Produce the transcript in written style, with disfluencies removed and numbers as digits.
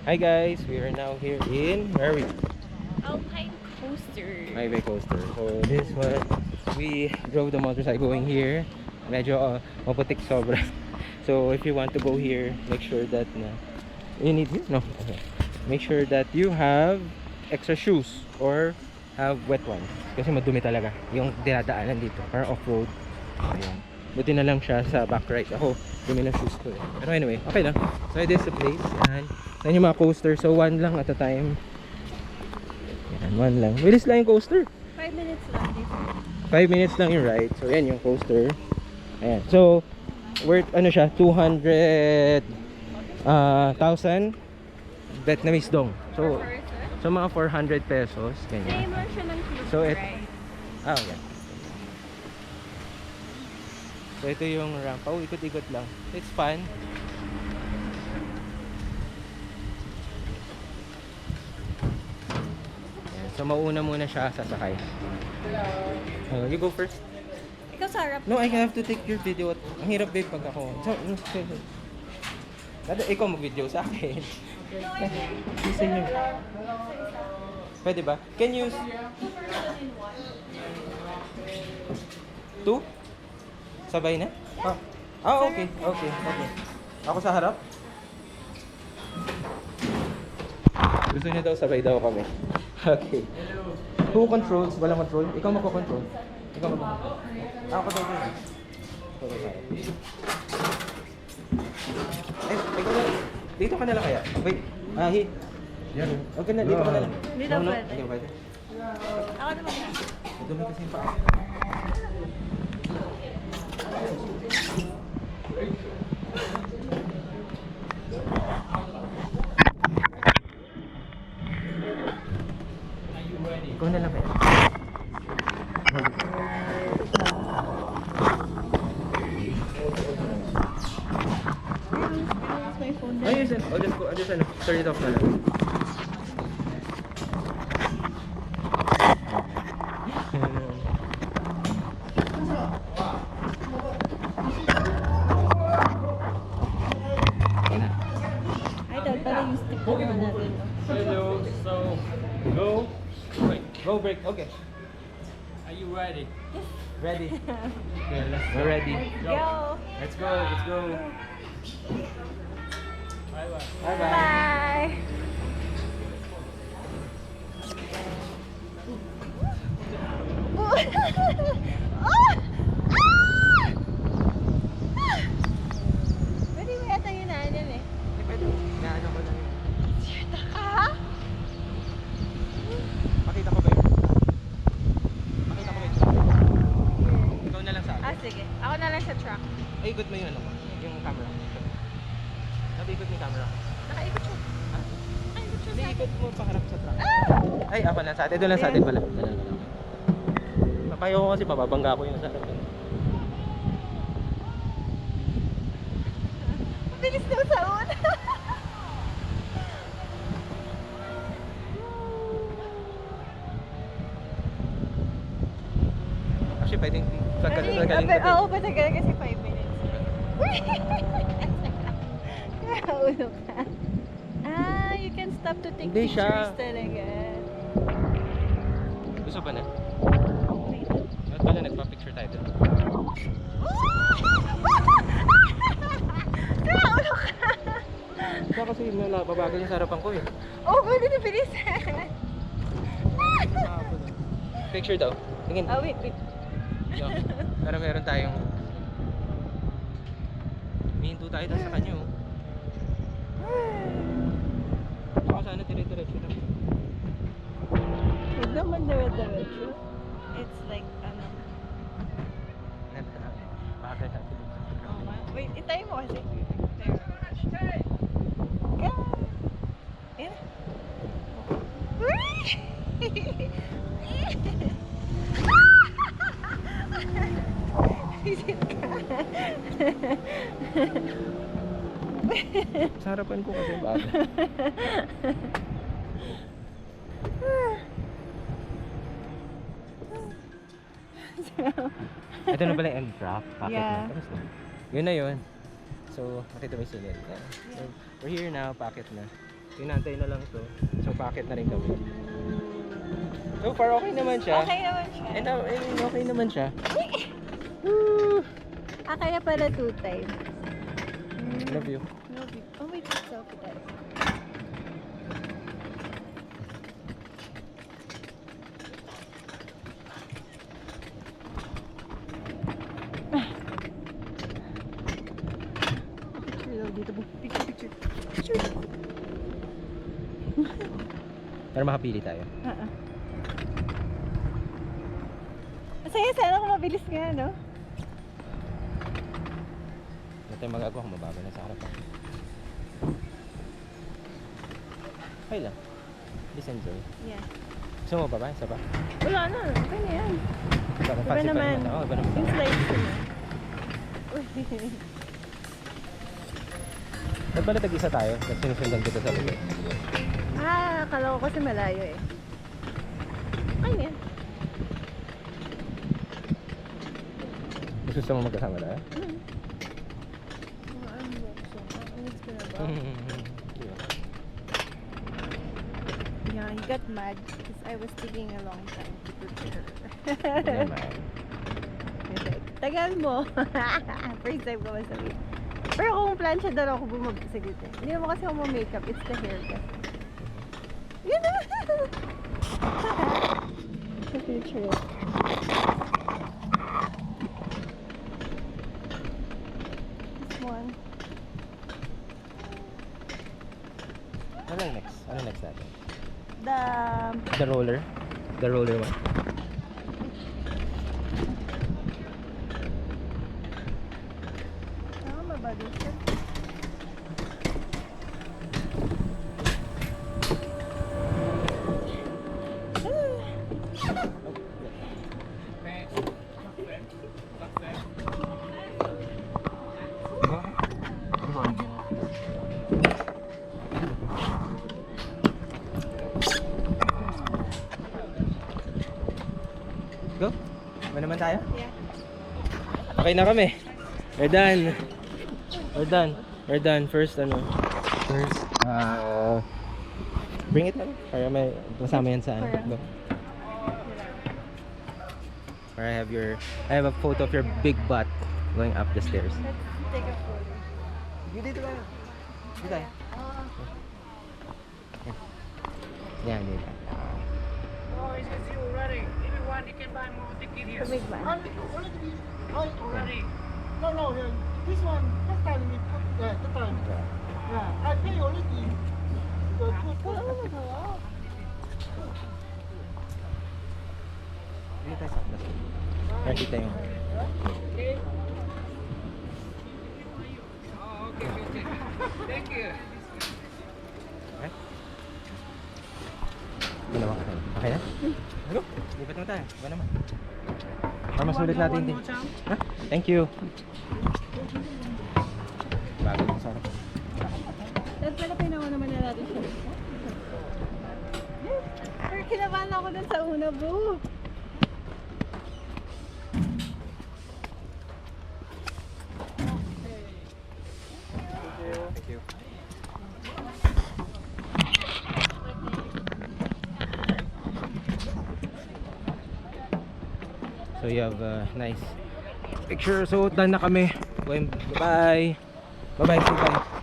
Hi guys, we are now here in where are we? Alpine Coaster. Highway Coaster. So this one, we drove the motorcycle going here. Medyo maputik sobra. So if you want to go here, make sure that you need this, no? Okay. Make sure that you have extra shoes or have wet ones. Kasi madumi talaga yung dinadaanan dito. Parang off-road. Ayan. Buti na lang siya sa back right. Ako, dumi ng shoes ko eh. Pero anyway, okay lang. So this is the place. Yan. Yan yung mga coaster. So one lang at a time. Yan, one lang. Bilis lang yung coaster. 5 minutes lang dito. 5 minutes lang yung ride. So yan yung coaster. Ayan. So worth ano siya 200,000 Vietnamese dong. So mga 400 pesos ganyan. Same lang siya ng cruise So it ride. yeah. So ito yung ramp. Oh, ikot-ikot lang. It's fun. Ayan. So mauna muna siya sasakay. You go first. Ikaw sa harap. No, I have to take your video. Ang hirap babe pag ako. So, Dada, ikaw mag-video sa akin. Isa nyo. Pwede ba? Can you... 2? Sabay na? Okay. Ako sa harap? Gusto niyo daw sabay daw kami. Okay. Who controls? Walang control? Ikaw magko-control. Ikaw magko-control. Ako daw din. Ikaw na. Dito ka na lang kaya. Wait. Yan. Okay na, dito ka na lang. Dito pwede. Dito pwede. Ako naman. Dumi kasi yung paa. Ikaw na lang kaya. My phone din. Ayun, I'll just turn it off na lang. Ay, dapat pala yung stick naman natin. Hello, so go. Wait, Go break. Okay. are you ready? Ready. Okay, let's We're ready. Go! Let's go. Let's go. bye bye. Bye bye. Bye! Pwede mo yata yun naanyan eh. Pwede. Naano ko lang yun. Siyata ka? Pakita ko ba yun? Pakita ko ba yun? Ikaw na lang sa akin. Ah, sige. Ako na lang sa truck. Ay, ikot mo yung ano ko. Yung camera. Ikot mo yung camera ko. Nakaikot siya. Ha? Nakaikot siya Hindi, sa akin. ikot mo paharap sa truck. Ah! Ay, ako lang sa atin. Doon lang sa atin pala. Papayo ko kasi mababangga ko yung sa harap. Bilis daw sa una. Actually, pwedeng tagalin Oo, patagal kasi 5 minutes. Nakaulo ka. Ah, you can stop to take Hindi pictures siya. talaga. Gusto ba na? Wait. Ba't pala nagpa-picture tayo doon? Nakaulo ka. Kaya kasi babagal yung sarapan ko eh. Oh, pwede na bilis. Picture daw. Tingin. Ah, wait. Yo. Para meron tayong mihinto tayo doon sa kanya oh. Saka sana dire-diretso lang. Huwag naman diretso. It's like, ano. Bakit natin? Oh, wait, itayin mo kasi. Go! Ayan. Visit ka. Sa harapan ko kasi bago. Ito na pala yung end drop. Pocket Yeah. na. Tapos na. Yun na yun. So, makita mo yung scenery. Yeah. So, we're here now. Pocket na. Pinantay na lang to. So, packet na rin kami. So far, okay naman siya. Okay naman siya. And okay naman siya. Kaya pala 2 times. Love you. No big. Oh wait, it's selfie tayo. Picture daw dito. Picture. Pero makapili tayo. Masaya sana kung mabilis nga, no? Hindi tayo magagawa kung mababa na sa harapan. Okay lang. Please enjoy. Yeah. Gusto mo baba? Isa ba? Wala na. Okay na yan. Iba Iba naman. Oo, iba naman. Yung slides ko na. Uy. Ba't pala tag-isa tayo? Tapos sinusundan kita sa likod. Akala ko kasi malayo eh. Okay na yan. Mas gusto mo magkasama tayo? Yeah, he got mad because I was taking a long time to prepare. Naman. He's like, tagal mo. First time ko masabi. Pero kung plancha daw ako bumabasagit eh. Hindi naman kasi ako makeup, it's the hair kasi. Yun na! The future. This one. Ano next? Ano next natin? The The roller? The roller one? Tama ba dito? Go? Ba naman tayo? Yeah. Okay na kami. We're done. We're done. We're done. First, bring it lang. Para may masama yan sa ano. Go. Or I have a photo of your big butt going up the stairs. Let's take a photo. Dito tayo. Dito tayo. Yan, dito. Oh, it's you already. If you want, you can buy more ticket here. The big one. Already. No, this one, first time we put the time. Yeah, I pay already. The Dito tayo sa atlas. Kaya kita yung... Oh, okay. Thank you. Okay? Ano naman ka tayo? Okay na? Go! Lipat naman tayo. Iba naman. Para mas ulit natin din. Ha? Thank you. Bago yung sarap. Tapos pala pinawa naman na natin siya. Pero kinabahan ako dun sa una, boo. Thank you. So you have a nice picture. So done na kami. Bye bye. Bye bye. Say bye.